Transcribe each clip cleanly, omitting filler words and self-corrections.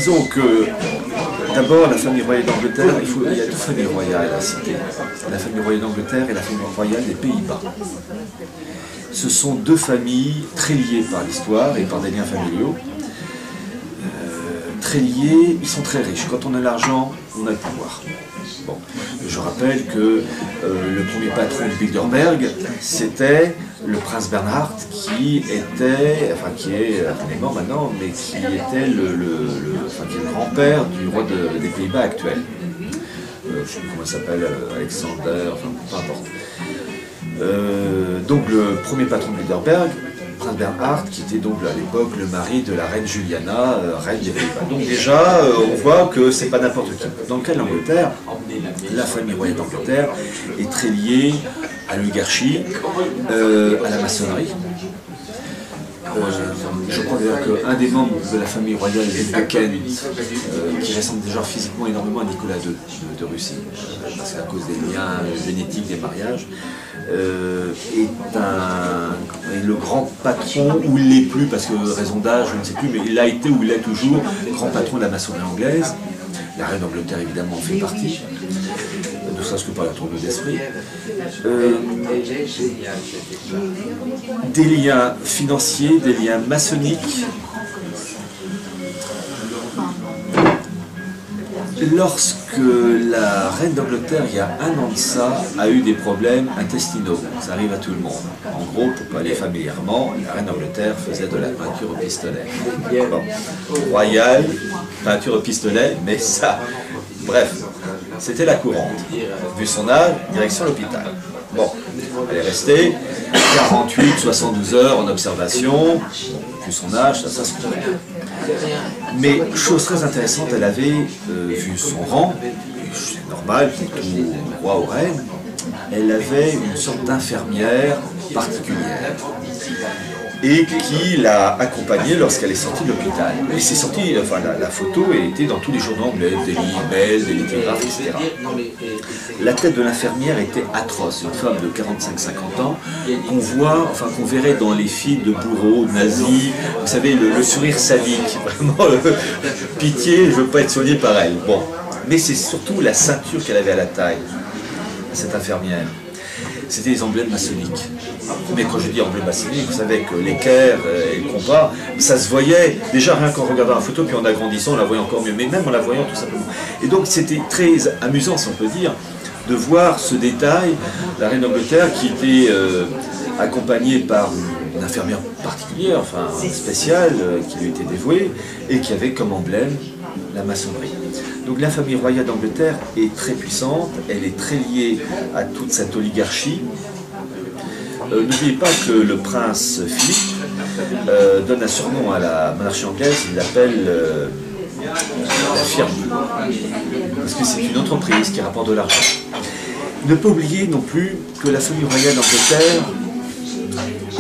disons que d'abord la famille royale d'Angleterre, il y a deux familles royales à citer. La famille royale d'Angleterre et la famille royale des Pays-Bas. Ce sont deux familles très liées par l'histoire et par des liens familiaux. Très liés, ils sont très riches. Quand on a l'argent, on a le pouvoir. Bon. Je rappelle que le premier patron de Bilderberg, c'était le prince Bernhard, qui était, enfin qui est mort maintenant, mais qui était qui est le grand-père du roi des Pays-Bas actuel. Je ne sais plus comment il s'appelle, Alexander, enfin peu importe. Donc le premier patron de Bilderberg, prince Bernhard, qui était donc à l'époque le mari de la reine Juliana, reine des Pays-Bas. Donc déjà, on voit que c'est pas n'importe qui. Dans le cas de l'Angleterre, la famille royale d'Angleterre est très liée à l'oligarchie, à la maçonnerie. Je crois d'ailleurs qu'un des membres de la famille royale, Edward Kent, qui ressemble déjà physiquement énormément à Nicolas II de Russie, parce qu'à cause des liens génétiques des mariages, est le grand patron, ou il l'est plus, parce que raison d'âge, je ne sais plus, mais il a été ou il est toujours grand patron de la maçonnerie anglaise. La reine d'Angleterre évidemment en fait partie, ne serait-ce que par la tournure d'esprit. Des liens financiers, des liens maçonniques. Lorsque la reine d'Angleterre, il y a un an de ça, a eu des problèmes intestinaux, ça arrive à tout le monde. En gros, pour parler familièrement, la reine d'Angleterre faisait de la peinture au pistolet. Bon. Royale, peinture au pistolet, mais ça, bref, c'était la courante. Vu son âge, direction l'hôpital. Bon, elle est restée 48, 72 heures en observation, vu son âge, ça se pourrait. Mais, chose très intéressante, elle avait, vu son rang, c'est normal pour tout roi ou reine, elle avait une sorte d'infirmière particulière et qui l'a accompagnée lorsqu'elle est sortie de l'hôpital. Et c'est sorti, enfin la photo était dans tous les journaux anglais, Daily Mail, Daily Telegraph, etc. La tête de l'infirmière était atroce, une femme de 45-50 ans, qu'on voit, enfin qu'on verrait dans les films de bourreaux, nazis, vous savez, le sourire sadique, vraiment, pitié, je ne veux pas être soigné par elle. Bon, mais c'est surtout la ceinture qu'elle avait à la taille, cette infirmière. C'était des emblèmes maçonniques. Mais quand je dis emblèmes maçonniques, vous savez que l'équerre et le compas, ça se voyait, déjà rien qu'en regardant la photo, puis en agrandissant, on la voyait encore mieux, mais même en la voyant tout simplement. Et donc c'était très amusant, si on peut dire, de voir ce détail, la reine d'Angleterre qui était accompagnée par une infirmière particulière, enfin spéciale, qui lui était dévouée, et qui avait comme emblème la maçonnerie. Donc la famille royale d'Angleterre est très puissante, elle est très liée à toute cette oligarchie. N'oubliez pas que le prince Philippe donne un surnom à la monarchie anglaise, il l'appelle la firme, parce que c'est une entreprise qui rapporte de l'argent. Ne pas oublier non plus que la famille royale d'Angleterre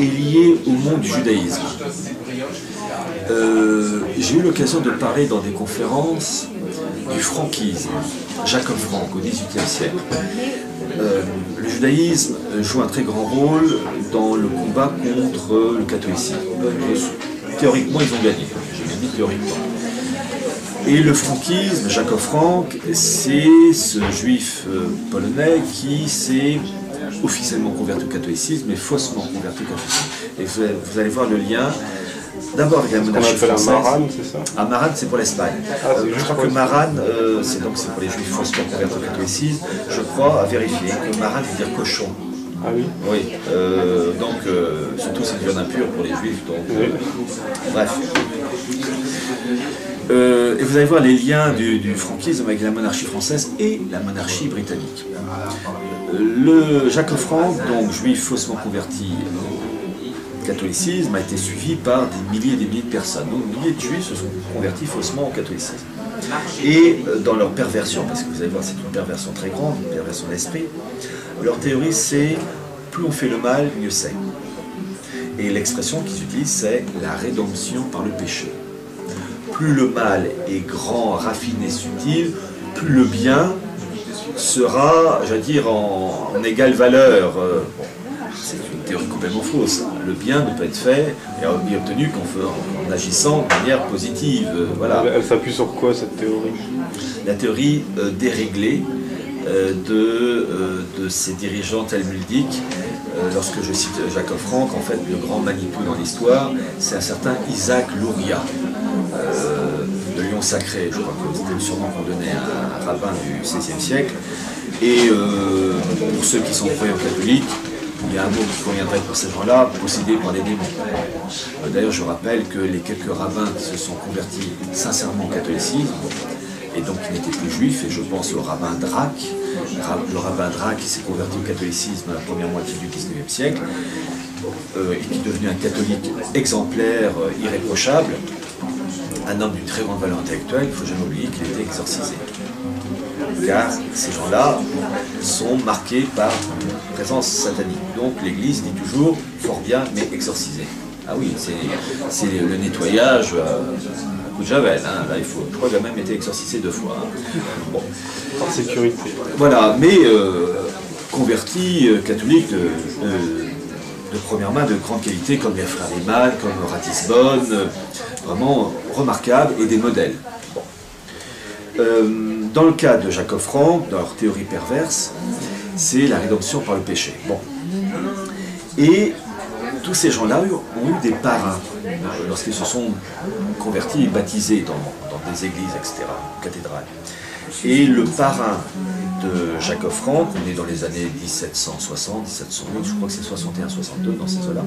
est liée au monde du judaïsme. J'ai eu l'occasion de parler dans des conférences du franquisme, Jacob Frank au XVIIIe siècle. Le judaïsme joue un très grand rôle dans le combat contre le catholicisme. Théoriquement, ils ont gagné. J'ai bien dit théoriquement. Et le franquisme, Jacob Frank, c'est ce juif polonais qui s'est officiellement converti au catholicisme, mais faussement converti au catholicisme. Et vous allez voir le lien. D'abord avec la monarchie française. Maran, c'est ça? À Maran, c'est pour l'Espagne. Je crois que Maran, c'est pour les juifs faussement convertis au catholicisme. Je crois, à vérifier, que Maran veut dire cochon. Ah oui? Oui, surtout c'est une viande impure pour les juifs, donc bref. Et vous allez voir les liens du franquisme avec la monarchie française et la monarchie britannique. Le Jacob Frank, donc juif faussement converti au catholicisme, a été suivi par des milliers et des milliers de personnes. Donc des milliers de juifs se sont convertis faussement au catholicisme. Et dans leur perversion, parce que vous allez voir c'est une perversion très grande, une perversion d'esprit, leur théorie c'est plus on fait le mal, mieux c'est. Et l'expression qu'ils utilisent c'est la rédemption par le péché. Plus le mal est grand, raffiné, subtil, plus le bien sera, j'allais dire, en égale valeur. C'est une théorie complètement fausse. le bien ne peut être fait et obtenu qu'en agissant de manière positive. Voilà. Elle s'appuie sur quoi cette théorie? La théorie déréglée de ces dirigeants talmudiques. Lorsque je cite Jacob Frank, en fait, le grand Manitou dans l'histoire, c'est un certain Isaac Luria, de Lion Sacré, je crois que c'était le surnom qu'on donnait à un rabbin du XVIe siècle. Et pour ceux qui sont croyants catholiques, il y a un mot qui conviendrait pour ces gens-là, possédés par des démons. D'ailleurs, je rappelle que les quelques rabbins qui se sont convertis sincèrement au catholicisme, et donc qui n'étaient plus juifs, et je pense au rabbin Drac, le rabbin Drac qui s'est converti au catholicisme à la première moitié du XIXe siècle, et qui est devenu un catholique exemplaire, irréprochable, un homme d'une très grande valeur intellectuelle. Il ne faut jamais oublier qu'il était exorcisé. Car ces gens-là sont marqués par une présence satanique. Donc l'Église dit toujours « fort bien, mais exorcisé ». Ah oui, c'est le nettoyage à coup de javel. Hein. Là, je crois qu'il a même été exorcisé 2 fois. Hein. Bon. Par sécurité. Voilà, mais convertis catholiques de première main, de grande qualité, comme les frères Lehmann, comme Ratisbonne, vraiment remarquables et des modèles. Bon. Dans le cas de Jacob Frank, dans leur théorie perverse, c'est la rédemption par le péché. Bon. Et tous ces gens-là ont eu des parrains lorsqu'ils se sont convertis et baptisés dans des églises, etc., cathédrales. Et le parrain de Jacob Frank, on est dans les années 1760, 1708, je crois que c'est 61, 62 dans ces eaux-là,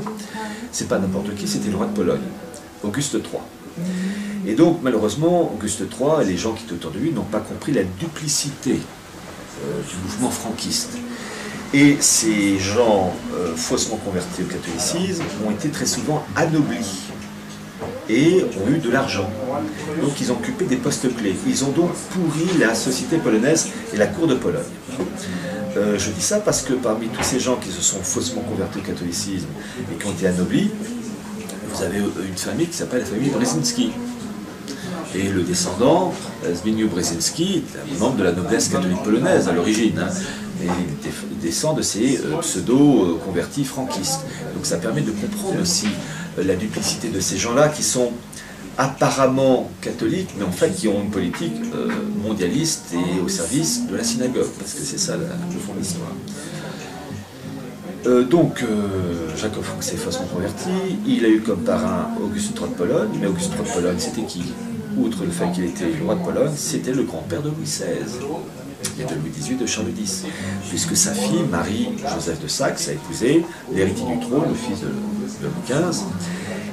c'est pas n'importe qui, c'était le roi de Pologne, Auguste III. Et donc, malheureusement, Auguste III et les gens qui étaient autour de lui n'ont pas compris la duplicité du mouvement franquiste. Et ces gens faussement convertis au catholicisme ont été très souvent anoblis et ont eu de l'argent. Donc ils ont occupé des postes clés. Ils ont donc pourri la société polonaise et la cour de Pologne. Je dis ça parce que parmi tous ces gens qui se sont faussement convertis au catholicisme et qui ont été anoblis, vous avez une famille qui s'appelle la famille Brzezinski. Et le descendant, Zbigniew Brzezinski, est un membre de la noblesse catholique polonaise à l'origine. Hein. Et il descend de ces pseudo-convertis franquistes. Donc ça permet de comprendre aussi la duplicité de ces gens-là qui sont apparemment catholiques, mais en fait qui ont une politique mondialiste et au service de la synagogue, parce que c'est ça le fond de l'histoire. Jacob Frank s'est faussement converti, il a eu comme parrain Auguste III de Pologne, mais Auguste III de Pologne c'était qui? Outre le fait qu'il était le roi de Pologne, c'était le grand-père de Louis XVI et de Louis XVIII, de Charles X, puisque sa fille, Marie-Joseph de Saxe, a épousé l'héritier du trône, le fils de Louis XV.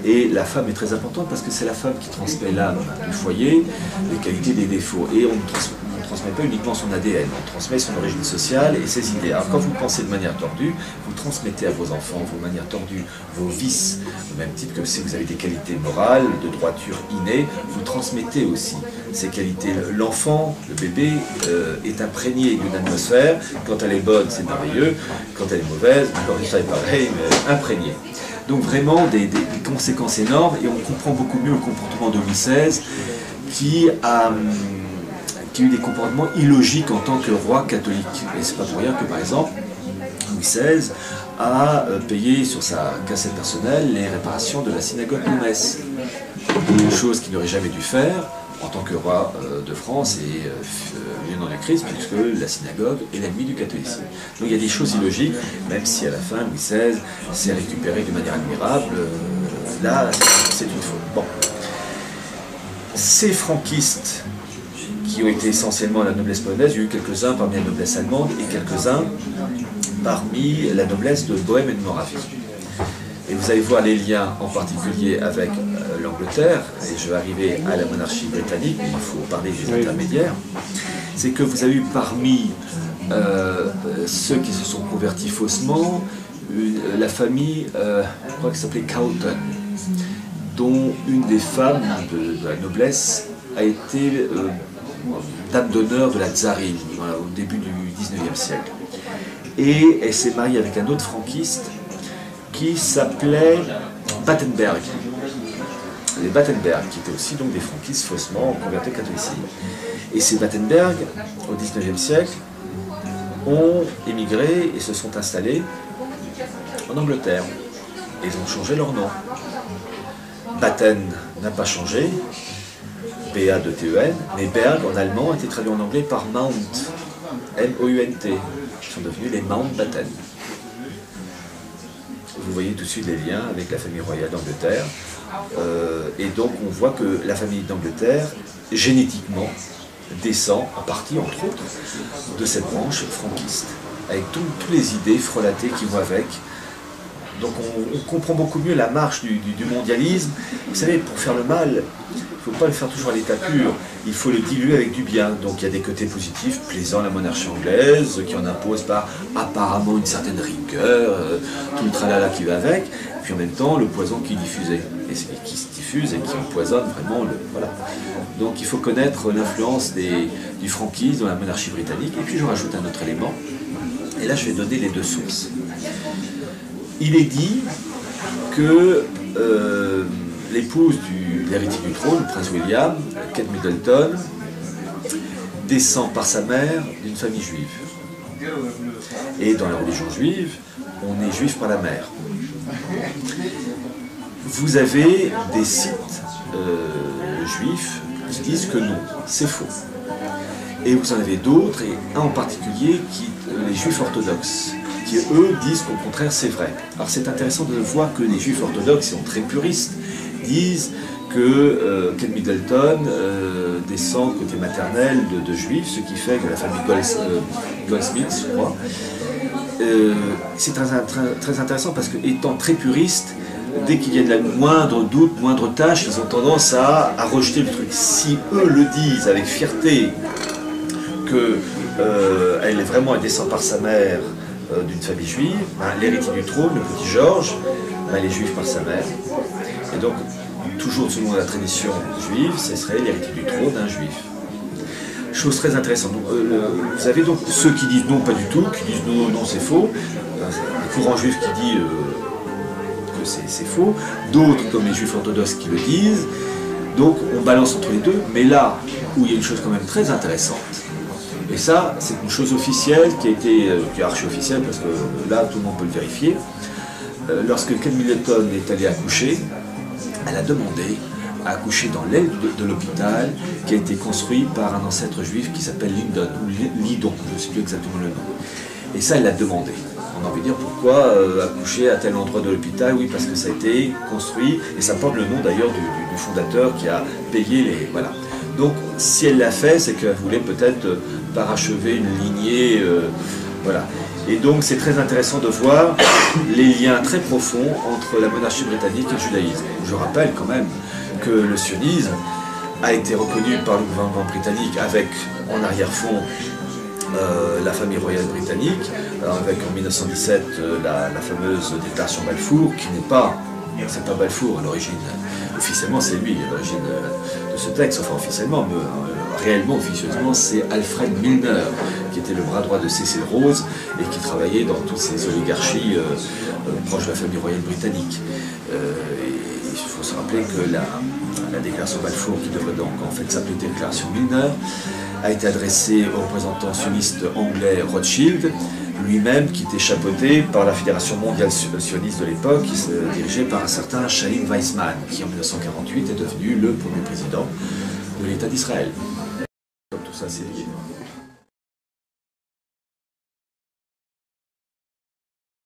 Et la femme est très importante parce que c'est la femme qui transmet l'âme du foyer, les qualités, des défauts. Et on ne transmet pas uniquement son ADN, on transmet son origine sociale et ses idées. Alors quand vous pensez de manière tordue, vous transmettez à vos enfants vos manières tordues, vos vices, au même titre que si vous avez des qualités morales, de droiture innée, vous transmettez aussi ces qualités. L'enfant, le bébé, est imprégné d'une atmosphère. Quand elle est bonne, c'est merveilleux. Quand elle est mauvaise, encore une fois, c'est pareil, mais imprégné. Donc vraiment des conséquences énormes, et on comprend beaucoup mieux le comportement de Louis XVI qui a eu des comportements illogiques en tant que roi catholique. Et c'est pas pour rien que par exemple Louis XVI a payé sur sa cassette personnelle les réparations de la synagogue de Metz. Une chose qu'il n'aurait jamais dû faire en tant que roi de France et lieutenant du Christ, puisque la synagogue est l'ennemi du catholicisme. Donc il y a des choses illogiques, même si à la fin Louis XVI s'est récupéré de manière admirable, là c'est une faute. Bon. Ces franquistes qui ont été essentiellement la noblesse polonaise, il y a eu quelques-uns parmi la noblesse allemande et quelques-uns parmi la noblesse de Bohême et de Moravie. Et vous allez voir les liens en particulier avec l'Angleterre, et je vais arriver à la monarchie britannique, mais il faut parler des intermédiaires. C'est que vous avez eu parmi ceux qui se sont convertis faussement, la famille, je crois qu'elle s'appelait Cowton, dont une des femmes de la noblesse a été dame d'honneur de la tsarine, voilà, au début du XIXe siècle. Et elle s'est mariée avec un autre franquiste qui s'appelait Battenberg. Les Battenberg, qui étaient aussi donc des franquistes faussement convertis au catholicisme. Et ces Battenberg, au XIXe siècle, ont émigré et se sont installés en Angleterre. Ils ont changé leur nom. Batten n'a pas changé, B-A-T-E-N, mais Berg en allemand a été traduit en anglais par Mount, M-O-U-N-T. Ils sont devenus les Mountbatten. Vous voyez tout de suite les liens avec la famille royale d'Angleterre. Et donc on voit que la famille d'Angleterre, génétiquement, descend en partie, entre autres, de cette branche franquiste, avec toutes les idées frelatées qui vont avec. Donc on comprend beaucoup mieux la marche du mondialisme. Vous savez, pour faire le mal, il ne faut pas le faire toujours à l'état pur, il faut le diluer avec du bien. Donc il y a des côtés positifs, plaisant à la monarchie anglaise, qui en impose par apparemment une certaine rigueur, tout le tralala qui va avec, puis en même temps le poison qui est diffusé, et qui se diffuse et qui empoisonne vraiment le... Voilà. Donc il faut connaître l'influence du franquisme dans la monarchie britannique. Et puis je rajoute un autre élément, et là je vais donner les deux sources. Il est dit que l'épouse de l'héritier du trône, le prince William, Kate Middleton, descend par sa mère d'une famille juive. Et dans la religion juive, on est juif par la mère. Vous avez des sites juifs qui disent que non, c'est faux. Et vous en avez d'autres, et un en particulier, les juifs orthodoxes, qui eux disent qu'au contraire c'est vrai. Alors c'est intéressant de voir que les juifs orthodoxes, qui sont très puristes, disent que Kate Middleton descend côté maternel de juifs, ce qui fait que la famille Goldsmith, je crois, c'est très intéressant parce que étant très puristes, dès qu'il y a de la moindre doute, moindre tâche, ils ont tendance à rejeter le truc. Si eux le disent avec fierté qu'elle est vraiment, elle descend par sa mère d'une famille juive, ben, l'héritier du trône, le petit Georges, ben, il est juif par sa mère. Et donc, toujours selon la tradition juive, ce serait l'héritier du trône d'un juif. Chose très intéressante. Donc, vous avez donc ceux qui disent non, pas du tout, qui disent non, non, c'est faux. Le courant juif qui dit que c'est faux. D'autres, comme les juifs orthodoxes, qui le disent. Donc, on balance entre les deux. Mais là où il y a une chose quand même très intéressante, et ça, c'est une chose officielle qui est archi-officielle, parce que là, tout le monde peut le vérifier. Lorsque Kate Middleton est allée accoucher, elle a demandé à accoucher dans l'aile de l'hôpital qui a été construit par un ancêtre juif qui s'appelle Lydon, ou Lydon, je ne sais plus exactement le nom. Et ça, elle l'a demandé. On a envie de dire pourquoi accoucher à tel endroit de l'hôpital. Oui, parce que ça a été construit, et ça porte le nom d'ailleurs du fondateur qui a payé les... Voilà. Donc, si elle l'a fait, c'est qu'elle voulait peut-être parachever une lignée, voilà. Et donc, c'est très intéressant de voir les liens très profonds entre la monarchie britannique et le judaïsme. Je rappelle quand même que le sionisme a été reconnu par le gouvernement britannique avec, en arrière-fond, la famille royale britannique, avec en 1917 la fameuse déclaration Balfour, qui n'est pas... C'est pas Balfour à l'origine, officiellement c'est lui à l'origine de ce texte, enfin officiellement, mais réellement, officieusement, c'est Alfred Milner, qui était le bras droit de Cecil Rhodes et qui travaillait dans toutes ces oligarchies proches de la famille royale britannique. Il faut se rappeler que la déclaration Balfour, qui devrait donc en fait s'appeler déclaration Milner, a été adressée au représentant sioniste anglais Rothschild, lui-même qui était chapeauté par la Fédération mondiale sioniste de l'époque, dirigée par un certain Chaim Weizmann, qui en 1948 est devenu le premier président de l'État d'Israël. Comme tout ça, c'est lié.